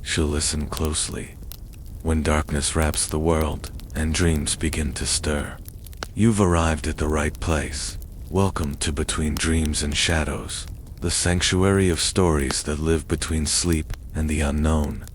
she'll listen closely. When darkness wraps the world and dreams begin to stir, you've arrived at the right place. Welcome to Between Dreams and Shadows, the sanctuary of stories that live between sleep and the unknown.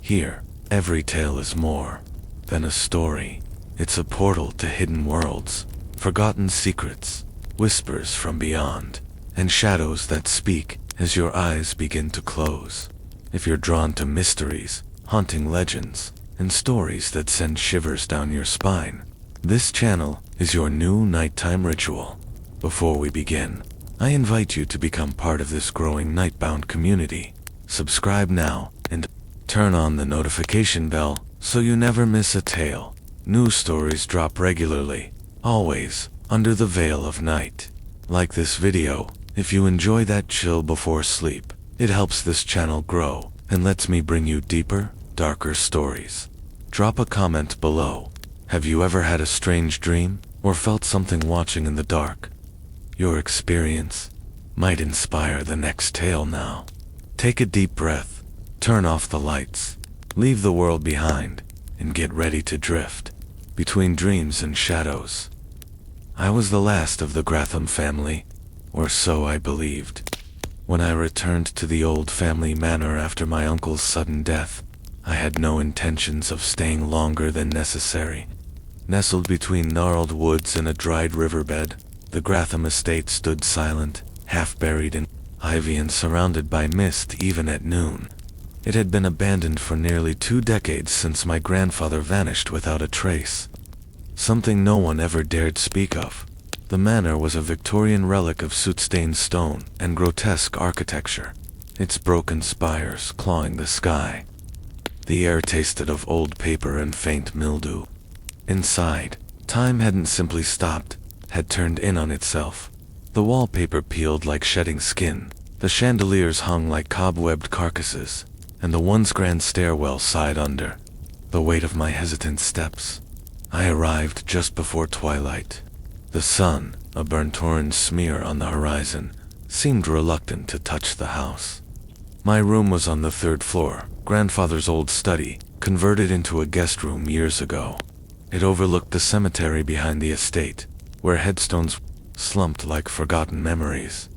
Here, every tale is more than a story. It's a portal to hidden worlds, forgotten secrets, whispers from beyond, and shadows that speak as your eyes begin to close. If you're drawn to mysteries, haunting legends, and stories that send shivers down your spine, this channel is your new nighttime ritual. Before we begin, I invite you to become part of this growing nightbound community. Subscribe now and turn on the notification bell so you never miss a tale. New stories drop regularly, always under the veil of night. Like this video if you enjoy that chill before sleep. It helps this channel grow and lets me bring you deeper, darker stories. Drop a comment below. Have you ever had a strange dream or felt something watching in the dark? Your experience might inspire the next tale now. Take a deep breath, turn off the lights, leave the world behind, and get ready to drift between dreams and shadows. I was the last of the Gratham family, or so I believed. When I returned to the old family manor after my uncle's sudden death, I had no intentions of staying longer than necessary. Nestled between gnarled woods and a dried riverbed, the Gratham estate stood silent, half buried in ivy and surrounded by mist even at noon. It had been abandoned for nearly 2 decades since my grandfather vanished without a trace. Something no one ever dared speak of. The manor was a Victorian relic of soot-stained stone and grotesque architecture, its broken spires clawing the sky. The air tasted of old paper and faint mildew. Inside, time hadn't simply stopped, had turned in on itself. The wallpaper peeled like shedding skin, the chandeliers hung like cobwebbed carcasses, and the once grand stairwell sighed under the weight of my hesitant steps. I arrived just before twilight. The sun, a burnt orange smear on the horizon, seemed reluctant to touch the house. My room was on the 3rd floor, grandfather's old study, converted into a guest room years ago. It overlooked the cemetery behind the estate, where headstones slumped like forgotten memories.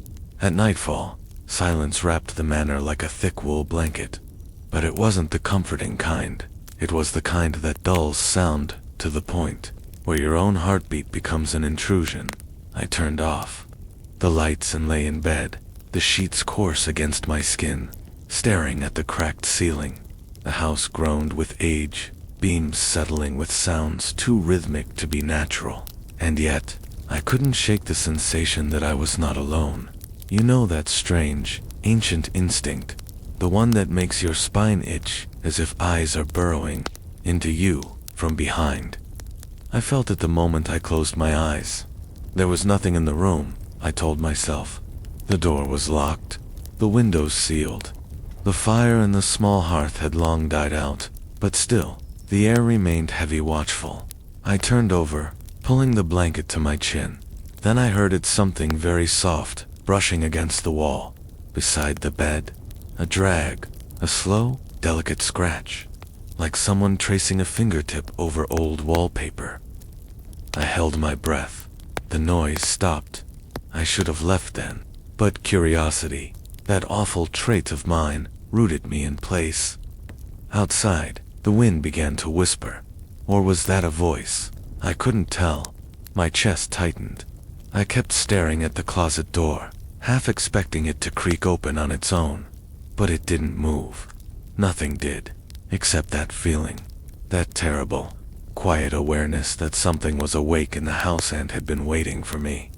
At nightfall, silence wrapped the manor like a thick wool blanket. But it wasn't the comforting kind. It was the kind that dulls sound to the point where your own heartbeat becomes an intrusion. I turned off the lights and lay in bed, the sheets coarse against my skin, staring at the cracked ceiling. The house groaned with age, beams settling with sounds too rhythmic to be natural. And yet, I couldn't shake the sensation that I was not alone. You know that strange, ancient instinct, the one that makes your spine itch as if eyes are burrowing into you from behind. I felt it the moment I closed my eyes. There was nothing in the room, I told myself. The door was locked, the windows sealed. The fire in the small hearth had long died out, but still, the air remained heavy watchful. I turned over, pulling the blanket to my chin. Then I heard it something very soft, brushing against the wall. Beside the bed, a drag, a slow, delicate scratch, like someone tracing a fingertip over old wallpaper. I held my breath. The noise stopped. I should have left then, but curiosity, that awful trait of mine, rooted me in place. Outside, the wind began to whisper. Or was that a voice? I couldn't tell. My chest tightened. I kept staring at the closet door, half expecting it to creak open on its own. But it didn't move. Nothing did, except that feeling. That terrible, quiet awareness that something was awake in the house and had been waiting for me.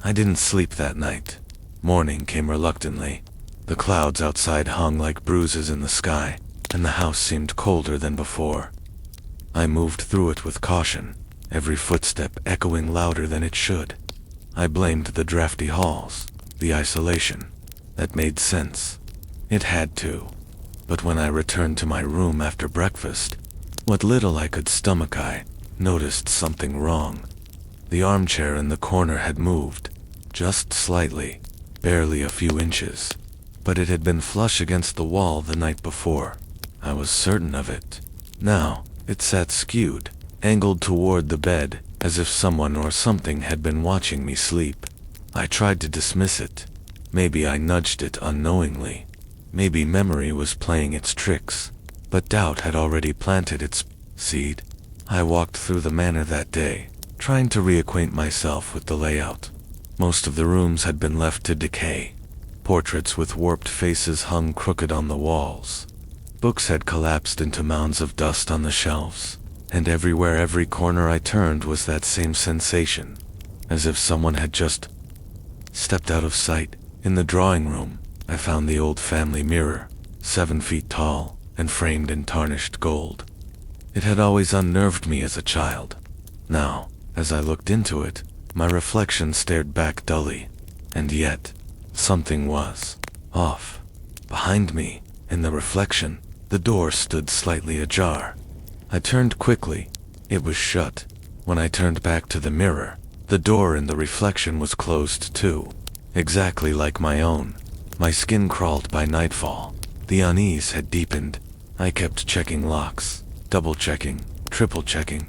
I didn't sleep that night. Morning came reluctantly. The clouds outside hung like bruises in the sky, and the house seemed colder than before. I moved through it with caution, every footstep echoing louder than it should. I blamed the drafty halls, the isolation. That made sense. It had to. But when I returned to my room after breakfast, what little I could stomach, I noticed something wrong. The armchair in the corner had moved, just slightly, barely a few inches, but it had been flush against the wall the night before. I was certain of it. Now, it sat skewed, angled toward the bed, as if someone or something had been watching me sleep. I tried to dismiss it. Maybe I nudged it unknowingly. Maybe memory was playing its tricks. But doubt had already planted its seed. I walked through the manor that day, trying to reacquaint myself with the layout. Most of the rooms had been left to decay. Portraits with warped faces hung crooked on the walls. Books had collapsed into mounds of dust on the shelves, and everywhere, every corner I turned was that same sensation, as if someone had just stepped out of sight. In the drawing room, I found the old family mirror, 7 feet tall and framed in tarnished gold. It had always unnerved me as a child. Now, as I looked into it, my reflection stared back dully, and yet, something was off. Behind me, in the reflection, the door stood slightly ajar. I turned quickly. It was shut. When I turned back to the mirror, the door in the reflection was closed too, exactly like my own. My skin crawled by nightfall. The unease had deepened. I kept checking locks, double-checking, triple-checking.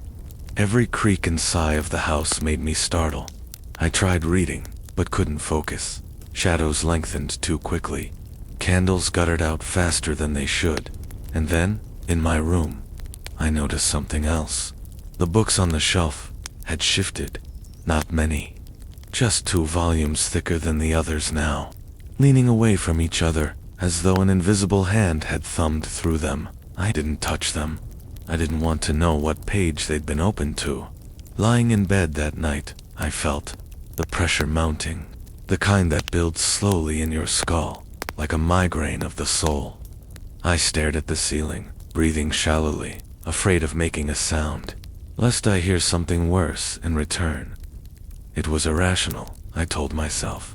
Every creak and sigh of the house made me startle. I tried reading, but couldn't focus. Shadows lengthened too quickly. Candles guttered out faster than they should. And then, in my room, I noticed something else. The books on the shelf had shifted. Not many. Just 2 volumes thicker than the others now, leaning away from each other, as though an invisible hand had thumbed through them. I didn't touch them. I didn't want to know what page they'd been opened to. Lying in bed that night, I felt the pressure mounting, the kind that builds slowly in your skull, like a migraine of the soul. I stared at the ceiling, breathing shallowly, afraid of making a sound, lest I hear something worse in return. It was irrational, I told myself.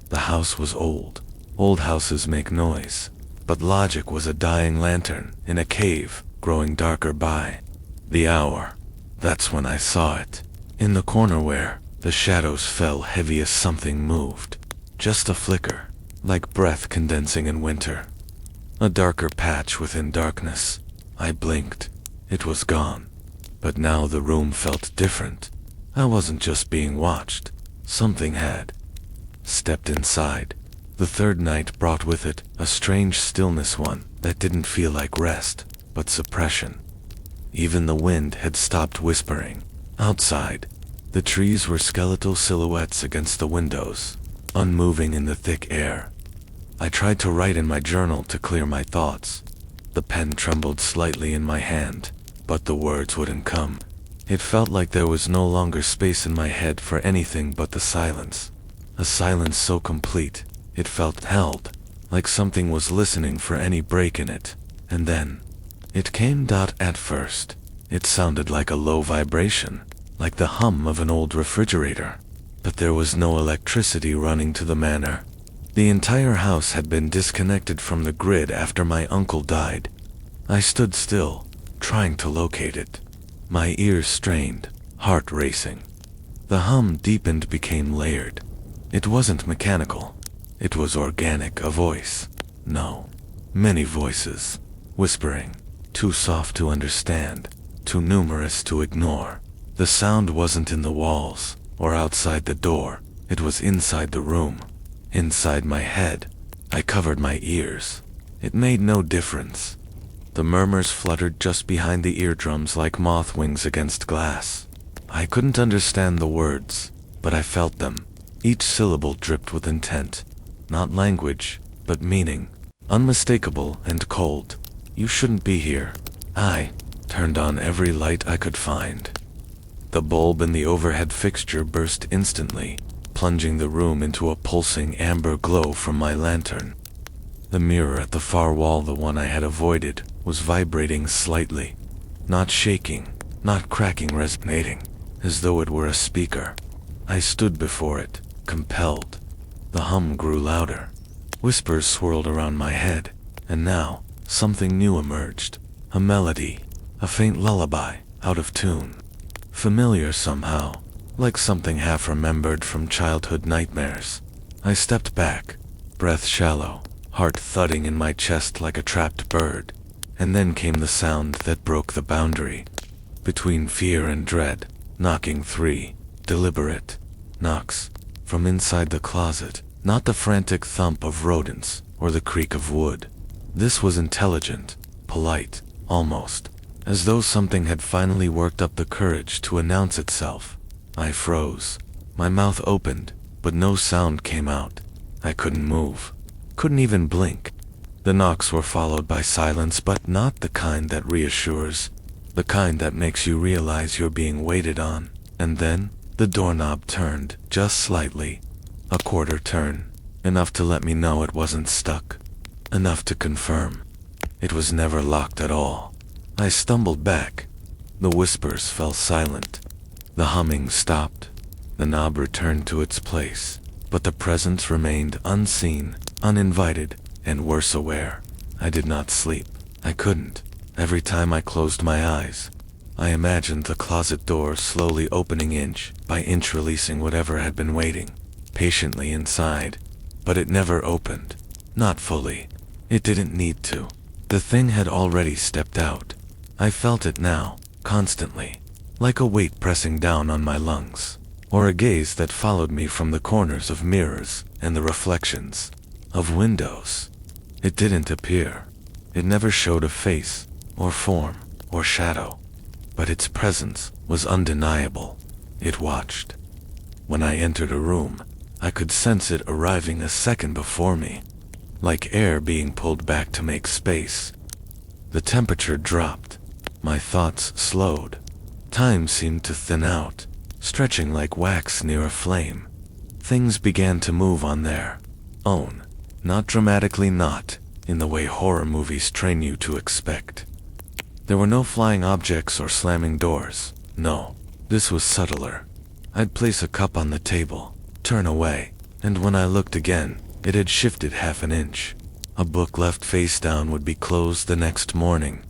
The house was old. Old houses make noise. But logic was a dying lantern in a cave, growing darker by the hour. That's when I saw it. In the corner where the shadows fell heavy as something moved. Just a flicker, like breath condensing in winter. A darker patch within darkness. I blinked. It was gone. But now the room felt different. I wasn't just being watched. Something had stepped inside. The third night brought with it a strange stillness, one that didn't feel like rest, but suppression. Even the wind had stopped whispering. Outside, the trees were skeletal silhouettes against the windows, unmoving in the thick air. I tried to write in my journal to clear my thoughts. The pen trembled slightly in my hand, but the words wouldn't come. It felt like there was no longer space in my head for anything but the silence. A silence so complete, it felt held, like something was listening for any break in it. And then, it came. At first, it sounded like a low vibration, like the hum of an old refrigerator. But there was no electricity running to the manor. The entire house had been disconnected from the grid after my uncle died. I stood still, trying to locate it. My ears strained, heart racing. The hum deepened, became layered. It wasn't mechanical. It was organic, a voice. No, many voices, whispering, too soft to understand, too numerous to ignore. The sound wasn't in the walls, or outside the door. It was inside the room, inside my head. I covered my ears. It made no difference. The murmurs fluttered just behind the eardrums like moth wings against glass. I couldn't understand the words, but I felt them. Each syllable dripped with intent. Not language, but meaning. Unmistakable and cold. You shouldn't be here. I turned on every light I could find. The bulb in the overhead fixture burst instantly, plunging the room into a pulsing amber glow from my lantern. The mirror at the far wall, the one I had avoided, was vibrating slightly. Not shaking, not cracking, resonating, as though it were a speaker. I stood before it, compelled. The hum grew louder. Whispers swirled around my head, and now, something new emerged. A melody, a faint lullaby, out of tune. Familiar somehow, like something half remembered from childhood nightmares. I stepped back, breath shallow, heart thudding in my chest like a trapped bird. and then came the sound that broke the boundary between fear and dread. Knocking 3 deliberate knocks from inside the closet, not the frantic thump of rodents or the creak of wood. This was intelligent, polite, almost as though something had finally worked up the courage to announce itself. I froze. My mouth opened, but no sound came out. I couldn't move, couldn't even blink. The knocks were followed by silence, but not the kind that reassures, the kind that makes you realize you're being waited on. And then, the doorknob turned, just slightly. A quarter turn, enough to let me know it wasn't stuck, enough to confirm it was never locked at all. I stumbled back. The whispers fell silent. The humming stopped. The knob returned to its place, but the presence remained unseen, uninvited, and worse, aware. I did not sleep. I couldn't. Every time I closed my eyes, I imagined the closet door slowly opening, inch by inch, releasing whatever had been waiting patiently inside. But it never opened. Not fully. It didn't need to. The thing had already stepped out. I felt it now, constantly, like a weight pressing down on my lungs, or a gaze that followed me from the corners of mirrors and the reflections of windows. It didn't appear. It never showed a face, or form, or shadow, but its presence was undeniable. It watched. When I entered a room, I could sense it arriving a second before me, like air being pulled back to make space. The temperature dropped. My thoughts slowed. Time seemed to thin out, stretching like wax near a flame. Things began to move on their own, not dramatically, not in the way horror movies train you to expect. There were no flying objects or slamming doors. No, this was subtler. I'd place a cup on the table, turn away, and when I looked again, it had shifted half an inch. A book left face down would be closed the next morning.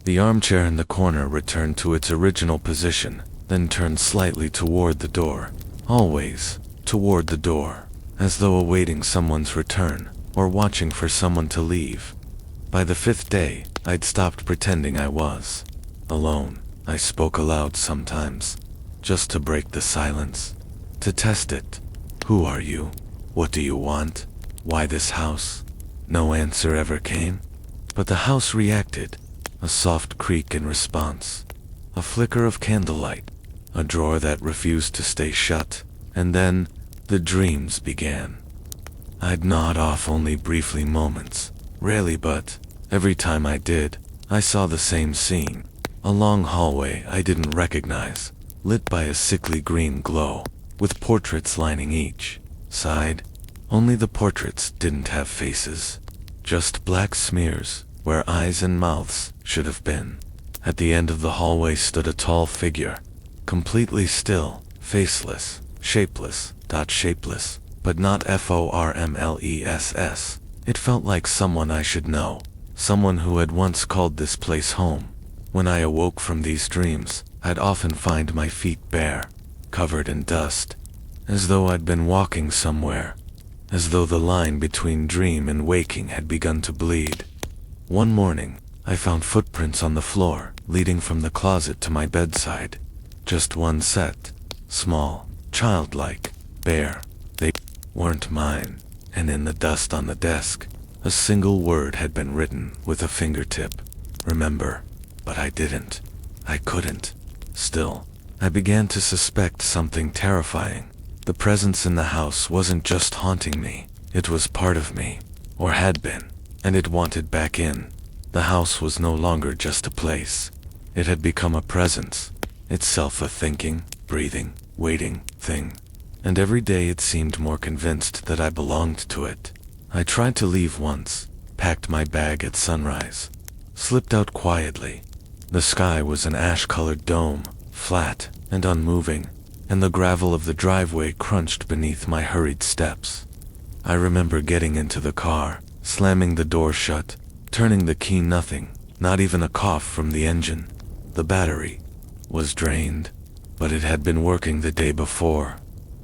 The armchair in the corner returned to its original position, then turned slightly toward the door. Always toward the door, as though awaiting someone's return, or watching for someone to leave. By the 5th day, I'd stopped pretending I was alone. I spoke aloud sometimes, just to break the silence, to test it. Who are you? What do you want? Why this house? No answer ever came, but the house reacted. A soft creak in response, a flicker of candlelight, a drawer that refused to stay shut, and then the dreams began. I'd nod off only briefly, moments, rarely, but every time I did, I saw the same scene. A long hallway I didn't recognize, lit by a sickly green glow, with portraits lining each side. Only the portraits didn't have faces, just black smears where eyes and mouths should have been. At the end of the hallway stood a tall figure, completely still, faceless, shapeless, shapeless, but not formless. It felt like someone I should know, someone who had once called this place home. When I awoke from these dreams, I'd often find my feet bare, covered in dust, as though I'd been walking somewhere, as though the line between dream and waking had begun to bleed. One morning, I found footprints on the floor, leading from the closet to my bedside. Just one set, small, childlike, bare. They weren't mine, and in the dust on the desk, a single word had been written with a fingertip. Remember. But I didn't. I couldn't. Still, I began to suspect something terrifying. The presence in the house wasn't just haunting me, it was part of me, or had been, and it wanted back in. The house was no longer just a place. It had become a presence, itself a thinking, breathing, waiting thing. And every day it seemed more convinced that I belonged to it. I tried to leave once, packed my bag at sunrise, slipped out quietly. The sky was an ash-colored dome, flat and unmoving, and the gravel of the driveway crunched beneath my hurried steps. I remember getting into the car, slamming the door shut, turning the key, nothing, not even a cough from the engine. The battery was drained, but it had been working the day before.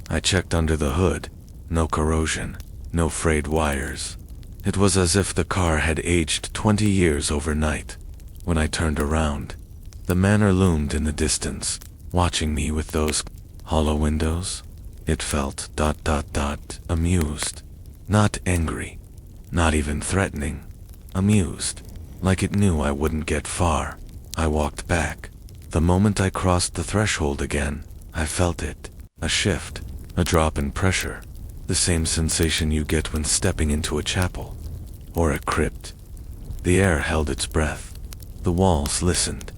I checked under the hood. No corrosion, no frayed wires, It was as if the car had aged 20 years overnight. When I turned around, the manor loomed in the distance, watching me with those hollow windows. It felt amused. Not angry, not even threatening. Amused, like it knew I wouldn't get far. I walked back. The moment I crossed the threshold again, I felt it. A shift, a drop in pressure. The same sensation you get when stepping into a chapel or a crypt. The air held its breath. The walls listened.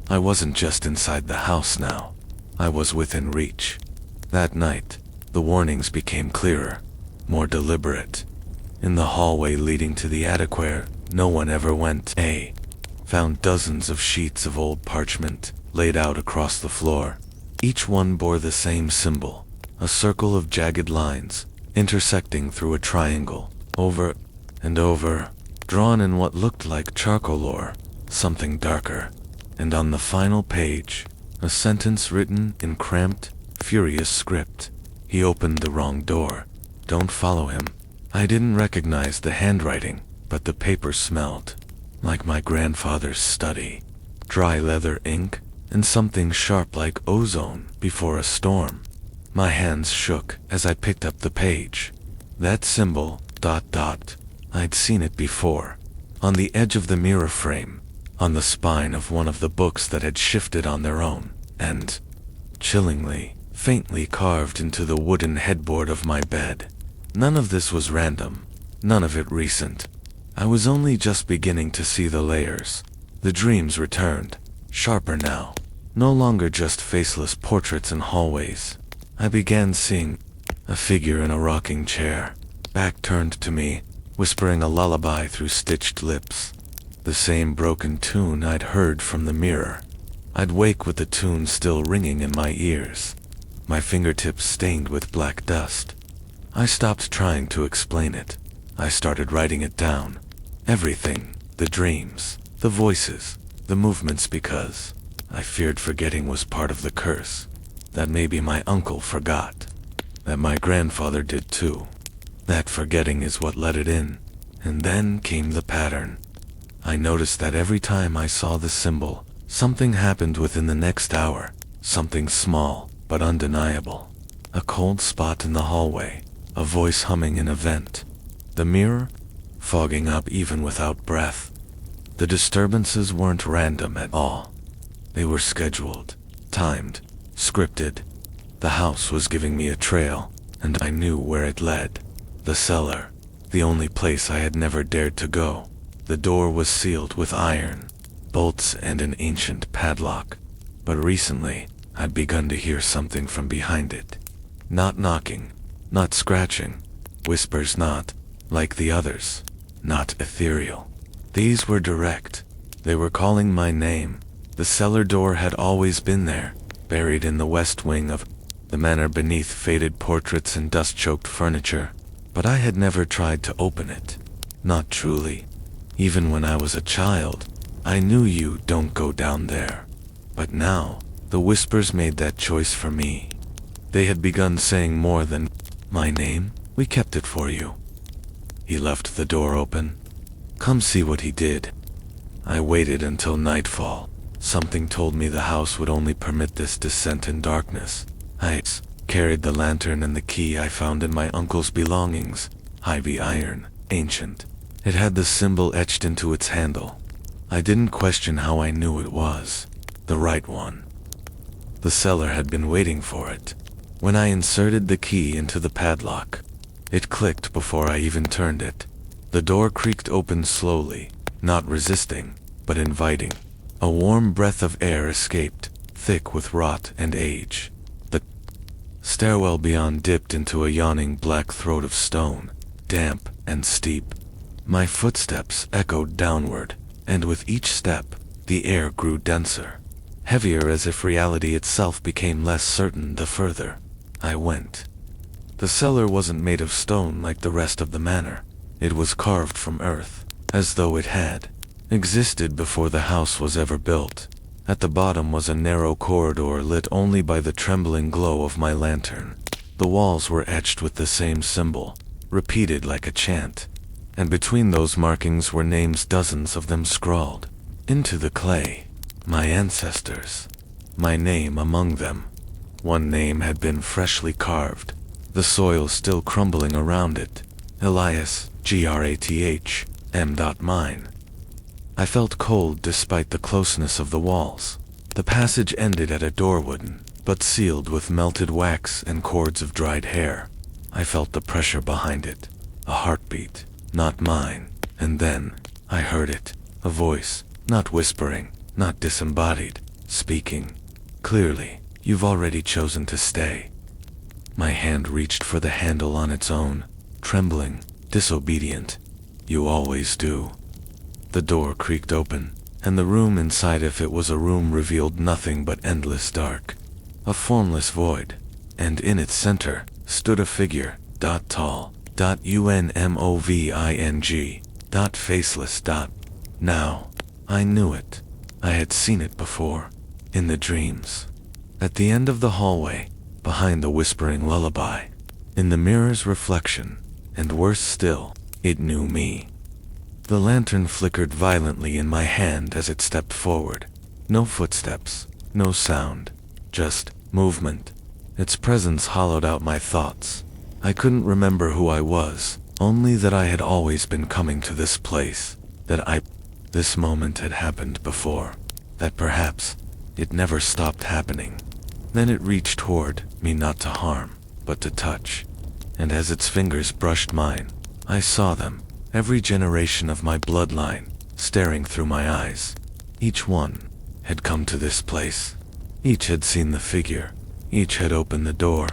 I wasn't just inside the house now. I was within reach. That night, the warnings became clearer, more deliberate. In the hallway leading to the attic where no one ever went, I found dozens of sheets of old parchment laid out across the floor. Each one bore the same symbol, a circle of jagged lines, intersecting through a triangle, over and over, drawn in what looked like charcoal or something darker. And on the final page, a sentence written in cramped, furious script. He opened the wrong door. Don't follow him. I didn't recognize the handwriting, but the paper smelled like my grandfather's study. Dry leather ink and something sharp like ozone before a storm. My hands shook as I picked up the page. That symbol, ... I'd seen it before. On the edge of the mirror frame, on the spine of one of the books that had shifted on their own, and, chillingly, faintly carved into the wooden headboard of my bed. None of this was random, none of it recent. I was only just beginning to see the layers. The dreams returned, sharper now, no longer just faceless portraits in hallways. I began seeing a figure in a rocking chair, back turned to me, whispering a lullaby through stitched lips. The same broken tune I'd heard from the mirror. I'd wake with the tune still ringing in my ears, my fingertips stained with black dust. I stopped trying to explain it. I started writing it down. Everything, the dreams, the voices, the movements, because I feared forgetting was part of the curse. That maybe my uncle forgot. That my grandfather did too. That forgetting is what let it in. And then came the pattern. I noticed that every time I saw the symbol, something happened within the next hour. Something small, but undeniable. A cold spot in the hallway. A voice humming in a vent. The mirror, fogging up even without breath. The disturbances weren't random at all. They were scheduled, timed, scripted. The house was giving me a trail, and I knew where it led. The cellar, the only place I had never dared to go. The door was sealed with iron, bolts and an ancient padlock. But recently, I'd begun to hear something from behind it. Not knocking, not scratching, whispers not, like the others, not ethereal. These were direct. They were calling my name. The cellar door had always been there, buried in the west wing of the manor beneath faded portraits and dust-choked furniture. But I had never tried to open it. Not truly. Even when I was a child, I knew you don't go down there. But now, the whispers made that choice for me. They had begun saying more than, "My name? We kept it for you." He left the door open. Come see what he did. I waited until nightfall. Something told me the house would only permit this descent in darkness. I carried the lantern and the key I found in my uncle's belongings. Heavy iron, ancient. It had the symbol etched into its handle. I didn't question how I knew it was the right one. The cellar had been waiting for it. When I inserted the key into the padlock, it clicked before I even turned it. The door creaked open slowly, not resisting, but inviting. A warm breath of air escaped, thick with rot and age. The stairwell beyond dipped into a yawning black throat of stone, damp and steep. My footsteps echoed downward, and with each step, the air grew denser, heavier, as if reality itself became less certain the further I went. The cellar wasn't made of stone like the rest of the manor. It was carved from earth, as though it had existed before the house was ever built. At the bottom was a narrow corridor lit only by the trembling glow of my lantern. The walls were etched with the same symbol, repeated like a chant. and between those markings were names, dozens of them scrawled into the clay. My ancestors. My name among them. One name had been freshly carved, the soil still crumbling around it. Elias, Grath, M. Mine. I felt cold despite the closeness of the walls. The passage ended at a door, wooden, but sealed with melted wax and cords of dried hair. I felt the pressure behind it, a heartbeat, not mine, and then I heard it, a voice, not whispering, not disembodied, speaking clearly. You've already chosen to stay. My hand reached for the handle on its own, trembling, disobedient. You always do. The door creaked open, and the room inside, if it was a room, revealed nothing but endless dark. A formless void, and in its center stood a figure, tall, unmoving, faceless. Now, I knew it. I had seen it before, in the dreams. At the end of the hallway, behind the whispering lullaby, in the mirror's reflection, and worse still, it knew me. The lantern flickered violently in my hand as it stepped forward. No footsteps, no sound, just movement. Its presence hollowed out my thoughts. I couldn't remember who I was, only that I had always been coming to this place, this moment had happened before, that perhaps it never stopped happening. Then it reached toward me, not to harm, but to touch. And as its fingers brushed mine, I saw them, every generation of my bloodline, staring through my eyes. Each one had come to this place. Each had seen the figure. Each had opened the door.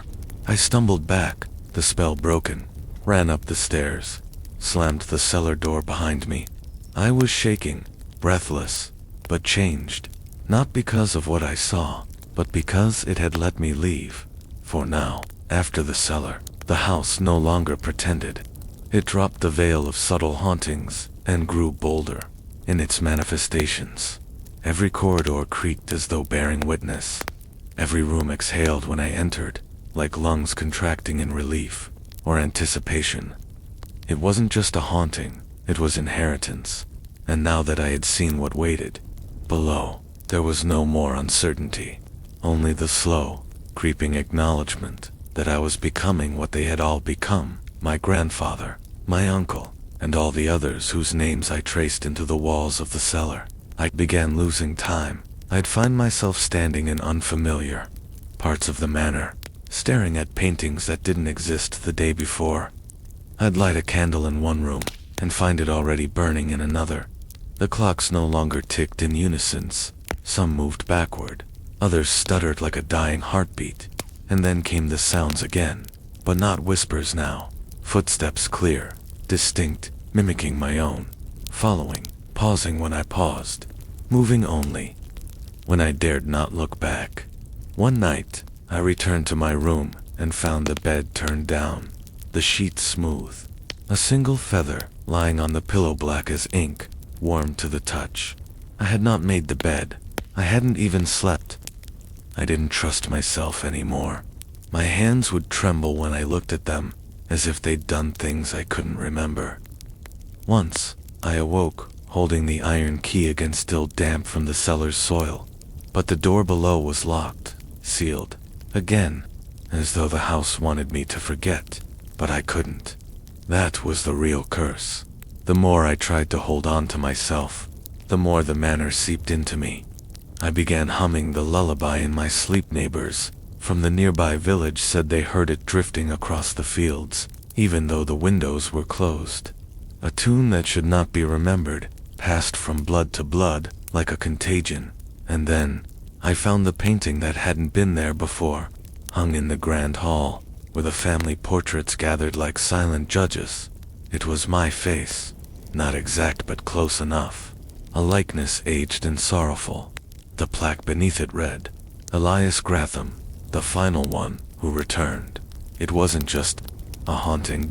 I stumbled back, the spell broken, ran up the stairs, slammed the cellar door behind me. I was shaking, breathless, but changed, not because of what I saw, but because it had let me leave. For now, after the cellar, the house no longer pretended. It dropped the veil of subtle hauntings and grew bolder in its manifestations. Every corridor creaked as though bearing witness. Every room exhaled when I entered, like lungs contracting in relief or anticipation. It wasn't just a haunting, it was inheritance. And now that I had seen what waited below, there was no more uncertainty. Only the slow, creeping acknowledgement that I was becoming what they had all become, my grandfather, my uncle, and all the others whose names I traced into the walls of the cellar. I began losing time. I'd find myself standing in unfamiliar parts of the manor, staring at paintings that didn't exist the day before. I'd light a candle in one room and find it already burning in another. The clocks no longer ticked in unison. Some moved backward. Others stuttered like a dying heartbeat, and then came the sounds again, but not whispers now. Footsteps clear, distinct, mimicking my own, following, pausing when I paused, moving only when I dared not look back. One night, I returned to my room and found the bed turned down, the sheets smooth, a single feather lying on the pillow black as ink, warm to the touch. I had not made the bed. I hadn't even slept. I didn't trust myself anymore. My hands would tremble when I looked at them, as if they'd done things I couldn't remember. Once, I awoke, holding the iron key against still damp from the cellar's soil. But the door below was locked, sealed, again, as though the house wanted me to forget, but I couldn't. That was the real curse. The more I tried to hold on to myself, the more the manor seeped into me. I began humming the lullaby in my sleep. Neighbors from the nearby village said they heard it drifting across the fields, even though the windows were closed. A tune that should not be remembered, passed from blood to blood, like a contagion. And then, I found the painting that hadn't been there before, hung in the grand hall, where the family portraits gathered like silent judges. It was my face, not exact but close enough, a likeness aged and sorrowful. The plaque beneath it read, Elias Gratham, the final one who returned. It wasn't just a haunting.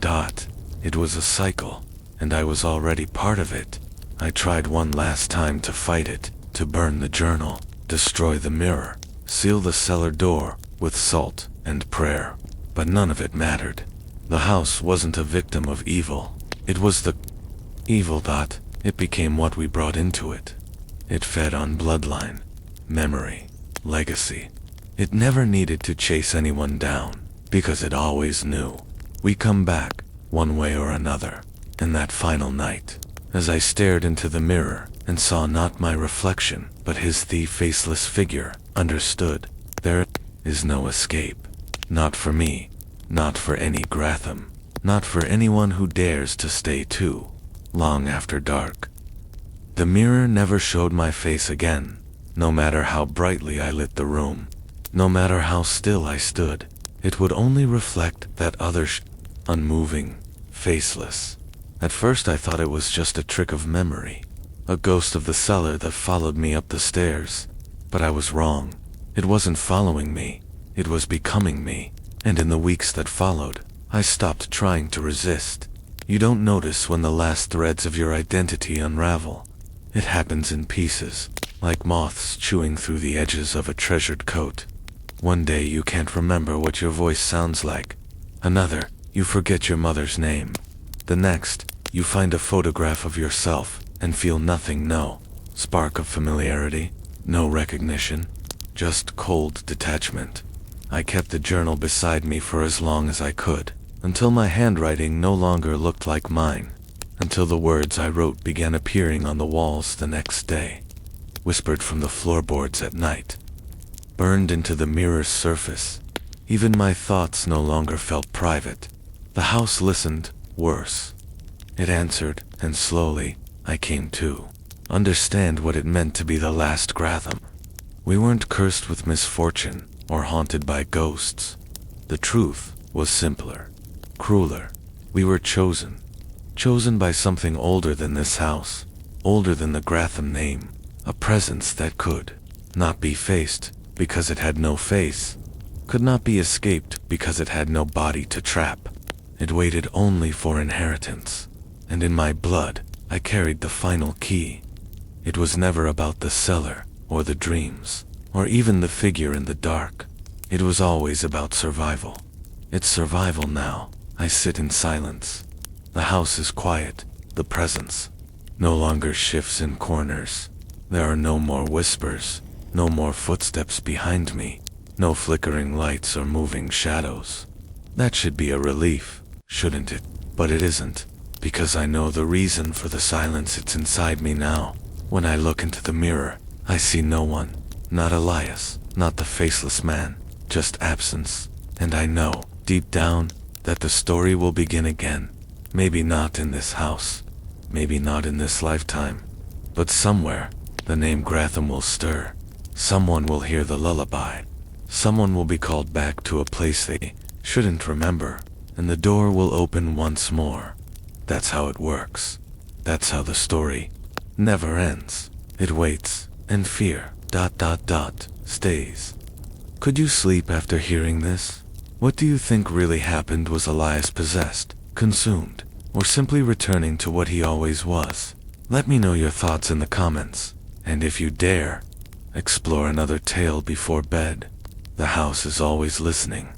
It was a cycle, and I was already part of it. I tried one last time to fight it, to burn the journal, destroy the mirror, seal the cellar door with salt and prayer, but none of it mattered. The house wasn't a victim of evil. It was the Evil thought, it became what we brought into it. It fed on bloodline, memory, legacy. It never needed to chase anyone down, because it always knew. We come back, one way or another. And that final night, as I stared into the mirror and saw not my reflection, but his faceless figure, understood, there is no escape. Not for me, not for any Gratham, not for anyone who dares to stay too long after dark. The mirror never showed my face again, no matter how brightly I lit the room, no matter how still I stood. It would only reflect that other unmoving, faceless. At first I thought it was just a trick of memory, a ghost of the cellar that followed me up the stairs. But I was wrong. It wasn't following me, it was becoming me. And in the weeks that followed, I stopped trying to resist. You don't notice when the last threads of your identity unravel. It happens in pieces, like moths chewing through the edges of a treasured coat. One day you can't remember what your voice sounds like. Another, you forget your mother's name. The next, you find a photograph of yourself and feel nothing, no spark of familiarity, no recognition, just cold detachment. I kept the journal beside me for as long as I could, until my handwriting no longer looked like mine, until the words I wrote began appearing on the walls the next day, whispered from the floorboards at night, burned into the mirror's surface. Even my thoughts no longer felt private. The house listened, worse. It answered, and slowly, I came to understand what it meant to be the last Gratham. We weren't cursed with misfortune, or haunted by ghosts. The truth was simpler, crueler. We were chosen. Chosen by something older than this house, older than the Gratham name, a presence that could not be faced because it had no face, could not be escaped because it had no body to trap. It waited only for inheritance, and in my blood I carried the final key. It was never about the cellar, or the dreams, or even the figure in the dark. It was always about survival. It's survival now. I sit in silence. The house is quiet. The presence no longer shifts in corners. There are no more whispers, no more footsteps behind me, no flickering lights or moving shadows. That should be a relief, shouldn't it? But it isn't, because I know the reason for the silence. It's inside me now. When I look into the mirror, I see no one, not Elias, not the faceless man, just absence. And I know, deep down, that the story will begin again. Maybe not in this house, maybe not in this lifetime, but somewhere, the name Gratham will stir. Someone will hear the lullaby. Someone will be called back to a place they shouldn't remember, and the door will open once more. That's how it works. That's how the story never ends. It waits, and fear, stays. Could you sleep after hearing this? What do you think really happened? Was Elias possessed, consumed, or simply returning to what he always was? Let me know your thoughts in the comments, and if you dare, explore another tale before bed. The house is always listening.